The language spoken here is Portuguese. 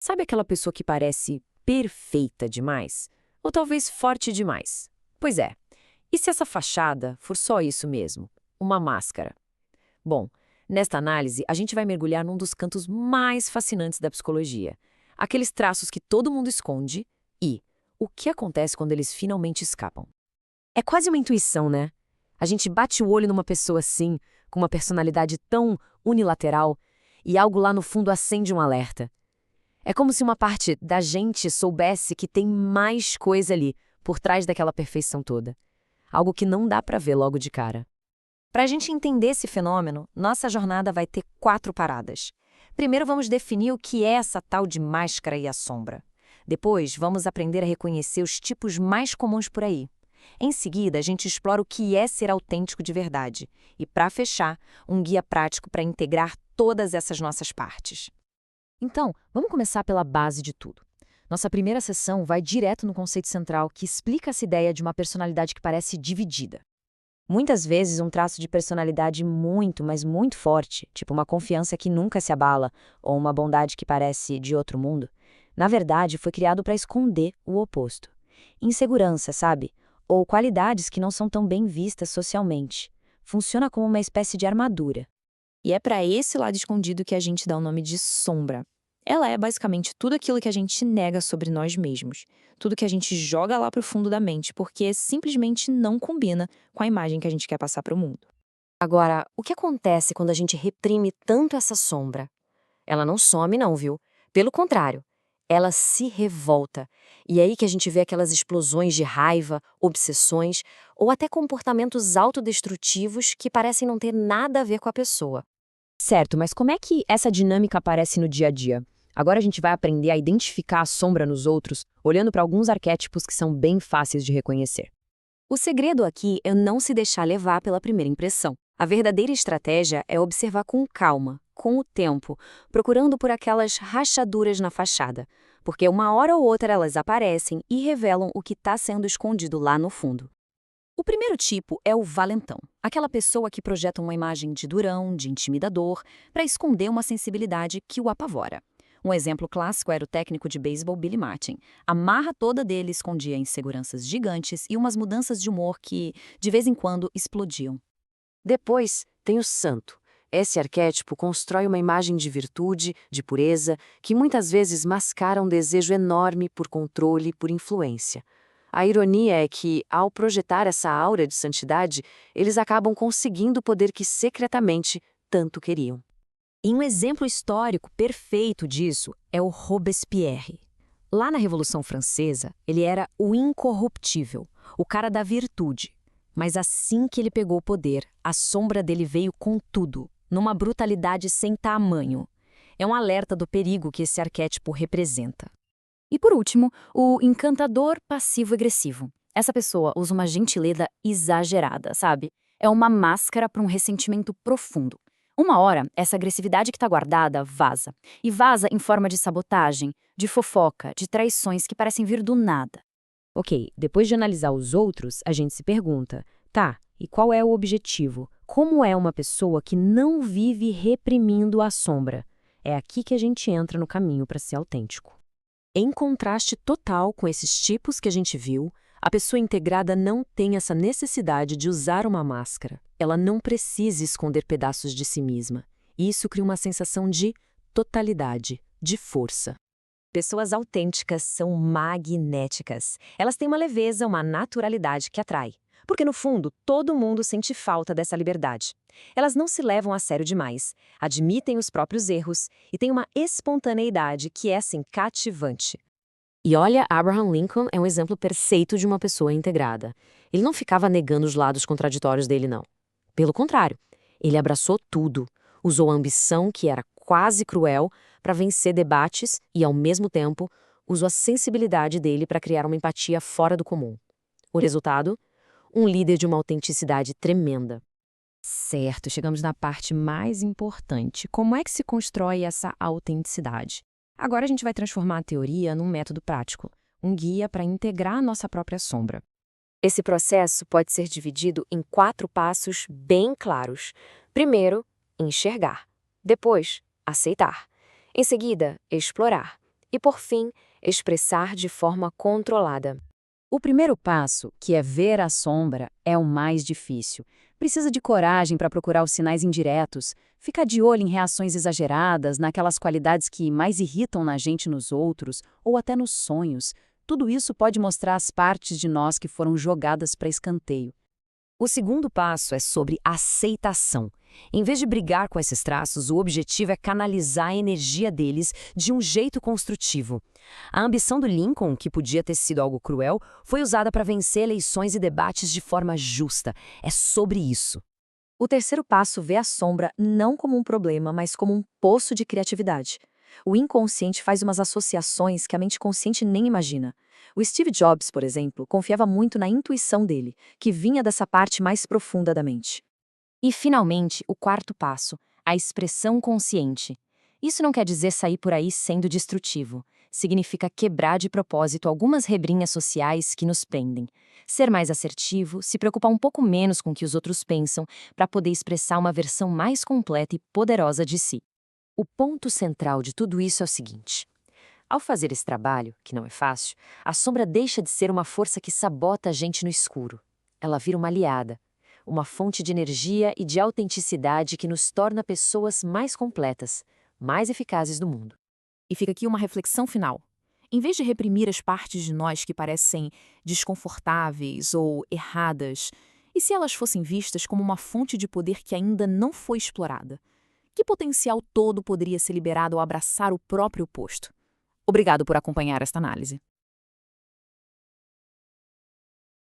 Sabe aquela pessoa que parece perfeita demais? Ou talvez forte demais? Pois é. E se essa fachada for só isso mesmo? Uma máscara? Bom, nesta análise, a gente vai mergulhar num dos cantos mais fascinantes da psicologia. Aqueles traços que todo mundo esconde e o que acontece quando eles finalmente escapam. É quase uma intuição, né? A gente bate o olho numa pessoa assim, com uma personalidade tão unilateral, e algo lá no fundo acende um alerta. É como se uma parte da gente soubesse que tem mais coisa ali, por trás daquela perfeição toda. Algo que não dá pra ver logo de cara. Para a gente entender esse fenômeno, nossa jornada vai ter 4 paradas. Primeiro, vamos definir o que é essa tal de máscara e a sombra. Depois, vamos aprender a reconhecer os tipos mais comuns por aí. Em seguida, a gente explora o que é ser autêntico de verdade. E, para fechar, um guia prático para integrar todas essas nossas partes. Então, vamos começar pela base de tudo. Nossa primeira sessão vai direto no conceito central que explica essa ideia de uma personalidade que parece dividida. Muitas vezes um traço de personalidade muito, mas muito forte, tipo uma confiança que nunca se abala ou uma bondade que parece de outro mundo, na verdade foi criado para esconder o oposto. Insegurança, sabe? Ou qualidades que não são tão bem vistas socialmente. Funciona como uma espécie de armadura. E é para esse lado escondido que a gente dá o nome de sombra. Ela é basicamente tudo aquilo que a gente nega sobre nós mesmos, tudo que a gente joga lá para o fundo da mente, porque simplesmente não combina com a imagem que a gente quer passar para o mundo. Agora, o que acontece quando a gente reprime tanto essa sombra? Ela não some, não, viu? Pelo contrário, ela se revolta. E é aí que a gente vê aquelas explosões de raiva, obsessões ou até comportamentos autodestrutivos que parecem não ter nada a ver com a pessoa. Certo, mas como é que essa dinâmica aparece no dia a dia? Agora a gente vai aprender a identificar a sombra nos outros, olhando para alguns arquétipos que são bem fáceis de reconhecer. O segredo aqui é não se deixar levar pela primeira impressão. A verdadeira estratégia é observar com calma, com o tempo, procurando por aquelas rachaduras na fachada, porque uma hora ou outra elas aparecem e revelam o que está sendo escondido lá no fundo. O primeiro tipo é o valentão, aquela pessoa que projeta uma imagem de durão, de intimidador, para esconder uma sensibilidade que o apavora. Um exemplo clássico era o técnico de beisebol Billy Martin. A marra toda dele escondia inseguranças gigantes e umas mudanças de humor que, de vez em quando, explodiam. Depois, tem o santo. Esse arquétipo constrói uma imagem de virtude, de pureza, que muitas vezes mascara um desejo enorme por controle e por influência. A ironia é que, ao projetar essa aura de santidade, eles acabam conseguindo o poder que secretamente tanto queriam. E um exemplo histórico perfeito disso é o Robespierre. Lá na Revolução Francesa, ele era o incorruptível, o cara da virtude. Mas assim que ele pegou o poder, a sombra dele veio com tudo, numa brutalidade sem tamanho. É um alerta do perigo que esse arquétipo representa. E por último, o encantador passivo-agressivo. Essa pessoa usa uma gentileza exagerada, sabe? É uma máscara para um ressentimento profundo. Uma hora, essa agressividade que está guardada vaza. E vaza em forma de sabotagem, de fofoca, de traições que parecem vir do nada. Ok, depois de analisar os outros, a gente se pergunta, tá, e qual é o objetivo? Como é uma pessoa que não vive reprimindo a sombra? É aqui que a gente entra no caminho para ser autêntico. Em contraste total com esses tipos que a gente viu, a pessoa integrada não tem essa necessidade de usar uma máscara. Ela não precisa esconder pedaços de si mesma. Isso cria uma sensação de totalidade, de força. Pessoas autênticas são magnéticas. Elas têm uma leveza, uma naturalidade que atrai. Porque, no fundo, todo mundo sente falta dessa liberdade. Elas não se levam a sério demais, admitem os próprios erros e têm uma espontaneidade que é, assim, cativante. E olha, Abraham Lincoln é um exemplo perfeito de uma pessoa integrada. Ele não ficava negando os lados contraditórios dele, não. Pelo contrário, ele abraçou tudo, usou a ambição, que era quase cruel, para vencer debates e, ao mesmo tempo, usou a sensibilidade dele para criar uma empatia fora do comum. O resultado? Um líder de uma autenticidade tremenda. Certo, chegamos na parte mais importante. Como é que se constrói essa autenticidade? Agora a gente vai transformar a teoria num método prático, um guia para integrar a nossa própria sombra. Esse processo pode ser dividido em 4 passos bem claros. Primeiro, enxergar. Depois, aceitar. Em seguida, explorar. E, por fim, expressar de forma controlada. O primeiro passo, que é ver a sombra, é o mais difícil. Precisa de coragem para procurar os sinais indiretos, ficar de olho em reações exageradas, naquelas qualidades que mais irritam na gente nos outros, ou até nos sonhos. Tudo isso pode mostrar as partes de nós que foram jogadas para escanteio. O segundo passo é sobre aceitação. Em vez de brigar com esses traços, o objetivo é canalizar a energia deles de um jeito construtivo. A ambição do Lincoln, que podia ter sido algo cruel, foi usada para vencer eleições e debates de forma justa. É sobre isso. O terceiro passo vê a sombra não como um problema, mas como um poço de criatividade. O inconsciente faz umas associações que a mente consciente nem imagina. O Steve Jobs, por exemplo, confiava muito na intuição dele, que vinha dessa parte mais profunda da mente. E, finalmente, o quarto passo, a expressão consciente. Isso não quer dizer sair por aí sendo destrutivo. Significa quebrar de propósito algumas regrinhas sociais que nos prendem. Ser mais assertivo, se preocupar um pouco menos com o que os outros pensam, para poder expressar uma versão mais completa e poderosa de si. O ponto central de tudo isso é o seguinte. Ao fazer esse trabalho, que não é fácil, a sombra deixa de ser uma força que sabota a gente no escuro. Ela vira uma aliada, uma fonte de energia e de autenticidade que nos torna pessoas mais completas, mais eficazes do mundo. E fica aqui uma reflexão final. Em vez de reprimir as partes de nós que parecem desconfortáveis ou erradas, e se elas fossem vistas como uma fonte de poder que ainda não foi explorada? Que potencial todo poderia ser liberado ao abraçar o próprio oposto? Obrigado por acompanhar esta análise.